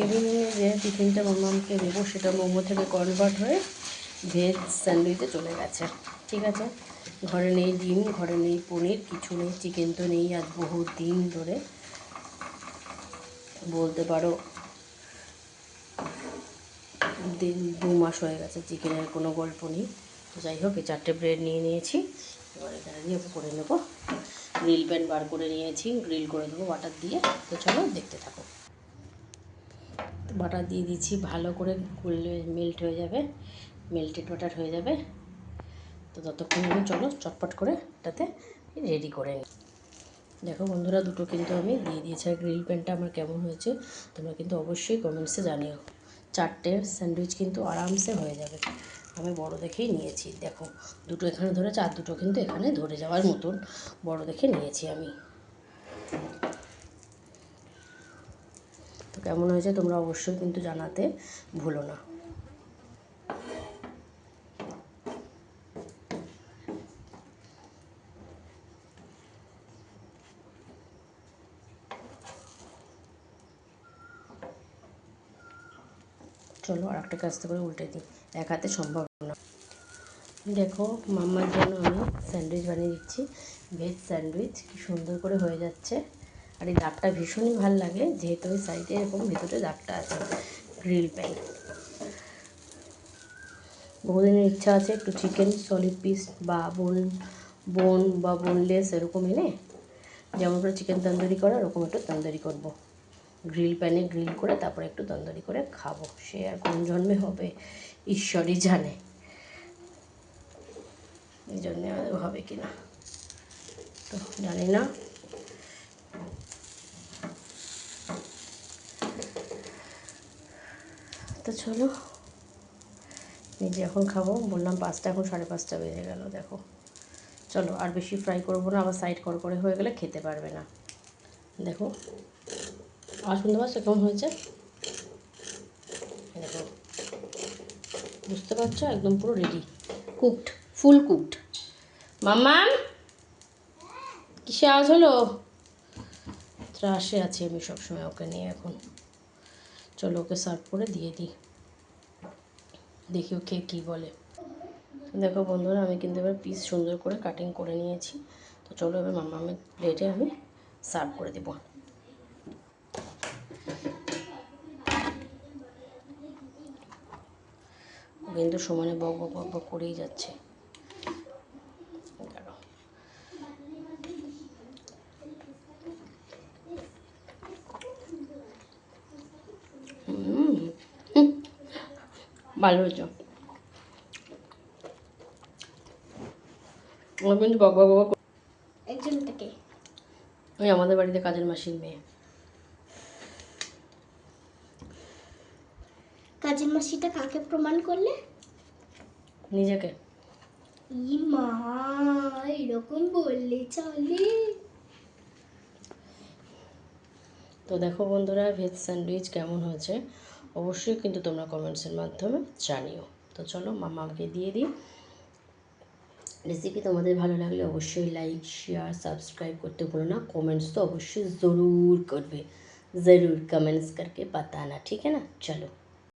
ইভিনিংয়ে যে টিফিনটা মামাকে দেবো সেটা মোমো থেকে কনভার্ট হয়ে ভেজ স্যান্ডউইচে চলে গেছে। ঠিক আছে, ঘরে নেই ডিম, ঘরে নেই পনির, কিছু নেই, চিকেন তো নেই আজ বহু দিন ধরে, বলতে পারো 2 মাস হয়ে গেছে চিকেনের কোনো গল্প নেই। তো যাই হোক, এই 4টে ব্রেড নিয়ে নিয়েছি, এবার এখানে দিয়ে ওকে করে নেবো। গ্রিল প্যান বার করে নিয়েছি, গ্রিল করে দেবো বাটার দিয়ে। তো চলো দেখতে থাকো। বাটার দিয়ে দিচ্ছি, ভালো করে গুললে মেল্ট হয়ে যাবে, মেল্টেড বাটার হয়ে যাবে। তো ততক্ষণ আমি চলো চটপট করে এটাতে রেডি করে নিই। দেখো বন্ধুরা, দুটো কিন্তু আমি দিয়ে দিয়েছি। আর গ্রিল প্যানটা আমার কেমন হয়েছে তোমরা কিন্তু অবশ্যই কমেন্টসে জানিও। 4টে স্যান্ডউইচ কিন্তু আরামসে হয়ে যাবে। আমি বড় দেখেই নিয়েছি, দেখো দুটো এখানে ধরেছে আর দুটো কিন্তু এখানে ধরে যাওয়ার মতন বড় দেখে নিয়েছি আমি। তো কেমন হয়েছে তোমরা অবশ্যই কিন্তু জানাতে ভুলো না। চলো আর একটা কাজটা করে উল্টে দিই, এক হাতে সম্ভব না। দেখো মাম্মার জন্য আমি স্যান্ডউইচ বানিয়ে দিচ্ছি, ভেজ স্যান্ডউইচ। কি সুন্দর করে হয়ে যাচ্ছে। আর এই দাগটা ভীষণই ভালো লাগে, যেহেতু ওই সাইডে এরকম ভেতরে দাগটা আছে। গ্রিল প্যান, বহুদিনের ইচ্ছা আছে একটু চিকেন সলিড পিস বা বোন বা বোনলেস এরকম এনে, যেমন করে চিকেন তন্দুরি করে ওরকম একটু তন্দুরি করব। গ্রিল প্যানে গ্রিল করে তারপরে একটু তন্দুরি করে খাবো। সে আর কোন জন্মে হবে ঈশ্বরই জানে, এই জন্যে হবে কি না তো জানি না। তো চলো নিজে এখন খাবো, বললাম 5টা, এখন 5:30 বেজে গেল। দেখো চলো আর বেশি ফ্রাই করবো না, আবার সাইড করে হয়ে গেলে খেতে পারবে না। দেখো আর শুনতে পাচ্ছ কেমন হয়েছে? দেখো বুঝতে পারছো, একদম পুরো রেডি, কুকড, ফুল কুকড। মাম্মাম কিসে আওয়াজ হলো? ত্রাসে আছি আমি সবসময় ওকে নিয়ে এখন। চলো ওকে সার্ভ করে দিয়ে দিই, দেখি ও কে কী বলে। দেখো বন্ধুরা, আমি কিন্তু এবার পিস সুন্দর করে কাটিং করে নিয়েছি। তো চলো এবার মাম্মামের প্লেটে আমি সার্ভ করে দেবো। কিন্তু সমানে বক বক বক বক করেই যাচ্ছে। ভালো হয়েছে। ও কিন্তু বক বক বক, একজন থেকে ওই আমাদের বাড়িতে কাজের মাসির মেয়ে। কাজের মাসিটা কাকে প্রমাণ করলে? নিজেকে। ই মা, এরকম বললে চলে? তো দেখো বন্ধুরা, ভেজ স্যান্ডউইচ কেমন হয়েছে অবশ্যই কিন্তু তোমরা কমেন্টসের মাধ্যমে জানিও। তো চলো মামাকে দিয়ে দিই। রেসিপি তোমাদের ভালো লাগলে অবশ্যই লাইক শেয়ার সাবস্ক্রাইব করতে ভুলো না। कमेंट्स तो अवश्य ज़रूर करवे, ज़रूर कमेंट्स करके बताना, ठीक है ना। चलो।